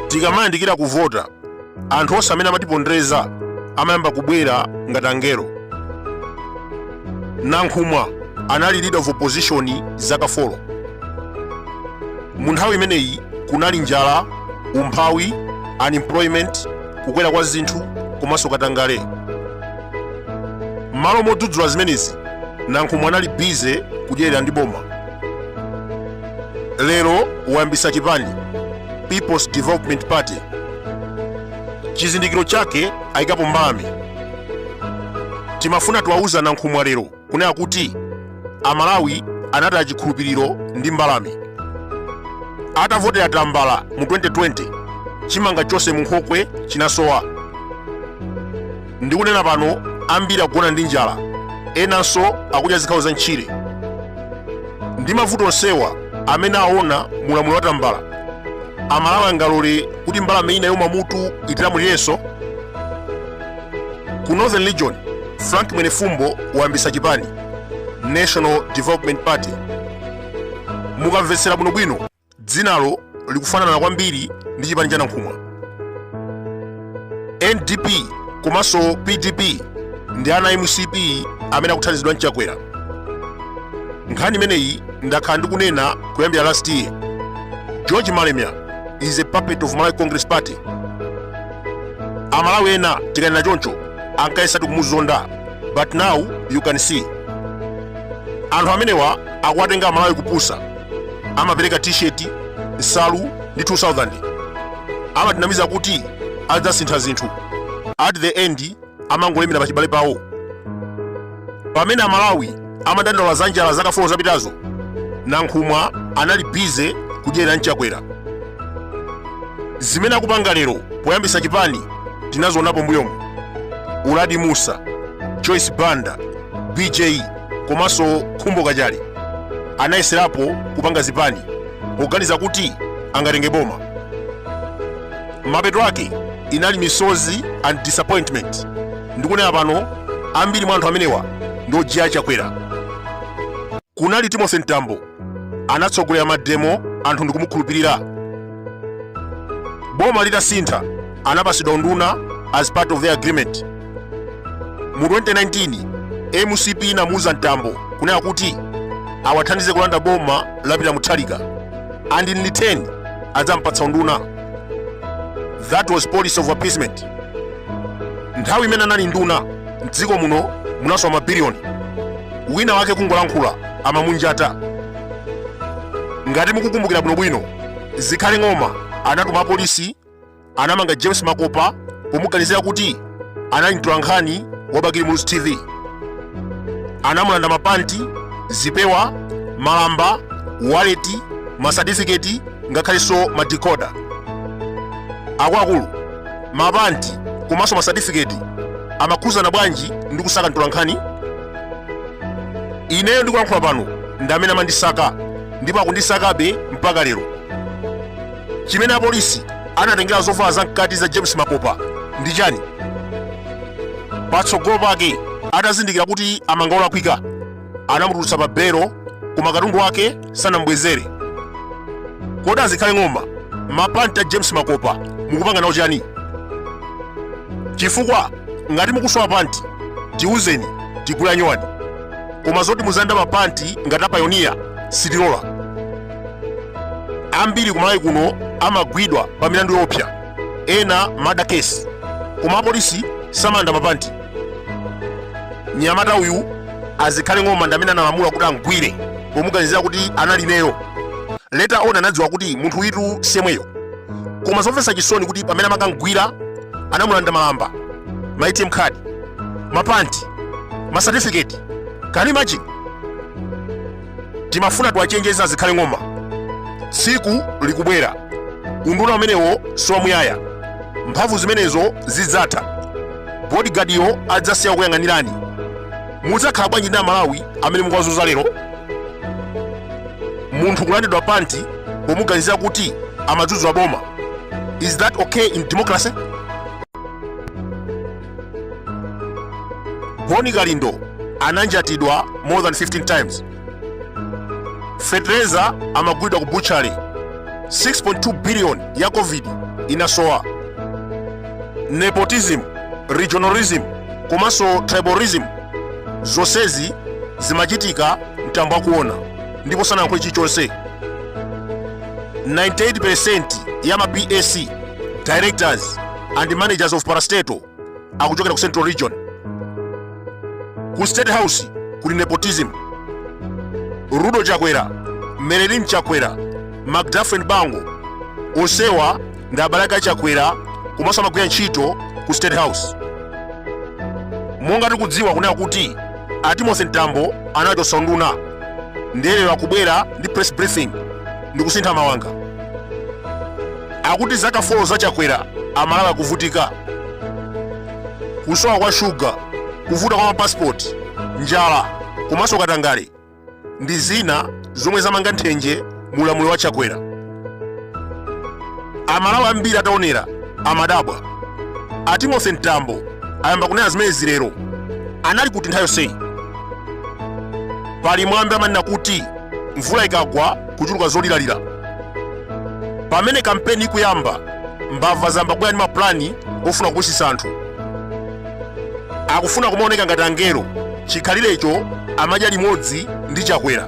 Tikamayandikira kuvota, anthu onse amene amatipondereza amayamba kubwera ngati angelo. Nankhumwa anali leader of opposition zaka 4. Mu nthawi imeneyi kunali njala, umphawi, unemployment, kukwera kwa zinthu komanso katangale. Malo modzudzula zimenezi, Nankhumwa anali bize kudyerera ndi boma. Lero wayambitsa chipani, People's Development Party. Chizindikiro chake ayikapo mbalame. Timafuna tiwauza Nankhumwa lero kunena kuti Amalawi anataya chikhulupiriro ndi mbalame. Atavotera tambala mu 2020, chimanga chonse mu nkhokwe chinasowa. Ndikunena pano ambiri akugona ndi njala, enanso akudya zikhawo za ntchire. Ndi mavuto onsewa amene aona mulamuliro wa tambala, Amalawi angalole kuti mbalame ina yomwe mutu itilamulirenso? Ku Northern Region, Frank Mtambo wayambitsa chipani, National Development Party. Mukamvetsera bwinobwino, dzinalo likufanana kwambiri ndi chipani cha Nankhumwa. NDP komanso PDP ndi ana MCP amene akuthandizidwa ndi Chakwera. Nkhani imeneyi ndakhala ndikunena kuyambira last year. George Malemya is a puppet of Malawi Congress Party. Amalawi ena tikanena choncho ankayesatu kumuzonda, but now you can see. Anthu amenewa akuwatenga Amalawi kupusa, amapereka t-shirt, nsalu ndi 2000. Amatinamiza kuti adzasintha zinthu. At the end amangolemera pachibale pawo. Pamene Amalawi amadandaula za njala zaka 4 zapitazo, Nankhumwa anali bize kudyerera ndi Chakwera. Zimene akupanga lero poyambitsa chipani tinazionapo mbuyomu. Uladi Musa, Joyce Banda, BJ komanso Khumbo Kachali anayeserapo kupanga zipani poganiza kuti angatenge boma. Mapeto ake inali misozi and disappointment. Ndikunena pano ambiri mwa anthu amenewa ndojiya Chakwera. Kunali Timothy Mtambo anatsogolera mademo, anthu ndikumukhulupirira. Boma litasintha anapasidwa unduna as part of their agreement. Mu 2019 MCP inamuuza Mtambo kunena kuti awathandize kulanda boma lapita muthalika, and in return adzampatsa unduna. That was policy of appeasement. Nthawi imene anali nduna mdziko muno munaso mabiliyoni, wina wake kungolankhula amamunjata. Ngati mukukumbukira bwinobwino, zikhale ng'oma anatuma apolisi anamanga James Makopa pomuganizira kuti anali mtolankhani wabakili mu TV. Anamulanda mapanti, zipewa, malamba, waleti, masatifiketi ngakhalenso madikoda. Akuluakulu, mapanti komanso masatifiketi amakhuzana bwanji ndi kusaka mtolankhani? Ineyo ndikulankhula pano ndi amene amandisaka ndipo akundisakabe mpaka lero. Chimene apolisi anatengera zovala zamkati za James Makopa ndi chani? Patsogolo pake atazindikira kuti amanga olakwika, anamutulutsa pa belo, koma katundu wake sanambwezere. Kodi azikhale ng'oma, mapanti a James Makopa mukupanga nawo chani? Chifukwa ngati mukusowa panti tiuzeni tigula nyowani, koma zoti muzanda mapanti ngati apayoniya sitilola. Ambiri kumalawi kuno amagwidwa pa milandu yopsa, ena murder case, koma apolisi samanda mapanti. Mnyamata uyu azikhale ng'oma ndi amene analamula kuti angwire pomuganizira kuti anali neyo. Leta ona anadziwa kuti munthu witu semweyo, koma zomvetsa chisoni kuti pamene amakangwira anamulanda malamba, ma ATM card, mapanti, masatifiketi. Can you imagine? Timafuna tiwachenjeza azikhale ng'oma. Tsiku likubwera, unduna umenewo siwamuyaya, mphamvu zimenezo zidzatha, bodyguard yo adzasiya kuyang'anirani. Mudzakhala bwanji ndi Amalawi amene mukuwazunza lero? Munthu kulandidwa panti pomuganizira kuti amadzudzula boma. Is that okay in democracy? Boni Galindo ananjatidwa more than 15 times. Fertilizer amagulidwa ku butchery. 6.2 billion ya covid inasowa. Nepotism, regionalism, komanso tribalism zonsezi zimachitika Mtambo akuona ndipo sanankho chilichonse. 98% ya ma BAC directors and managers of parastatal akuchokera ku Central Region. Ku State House kuli nepotism. Rudo Chakwera, Melelin Chakwera, Magdafren Bango onsewa ndi abalaka Chakwera komanso amagwira ntchito ku State House. Monga tikudziwa kunena kuti Timothy Mtambo anachotsa unduna ndiyelero akubwera ndi press briefing ndi kusintha mawanga. Akuti zaka 4 za Chakwera amalala kuvutika, kusowa kwa shuga, kuvuta kwa passport, njala komanso katangale ndi zina zomwe zamanga nthenje mu ulamuliro wa Chakwera. Amalawi ambiri ataonera amadabwa. Timothy Mtambo ayamba kunena zimezi lero anali kuti nthawi yonseyi. Pali mwambi amanena kuti mvula ikagwa kuchuluka zolilalira. Pamene kampeni ikuyamba mbava zamba kubwera ndi maplani ofuna kupusitsa anthu. Akufuna kumaoneka ngati angelo, chikhalirecho amadya limodzi ndi Chakwera.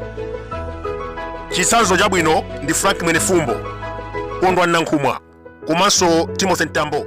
Chitsanzo chabwino ndi Frank Mwenefumbo, Kondwani Nankhumwa komanso Timothy Mtambo.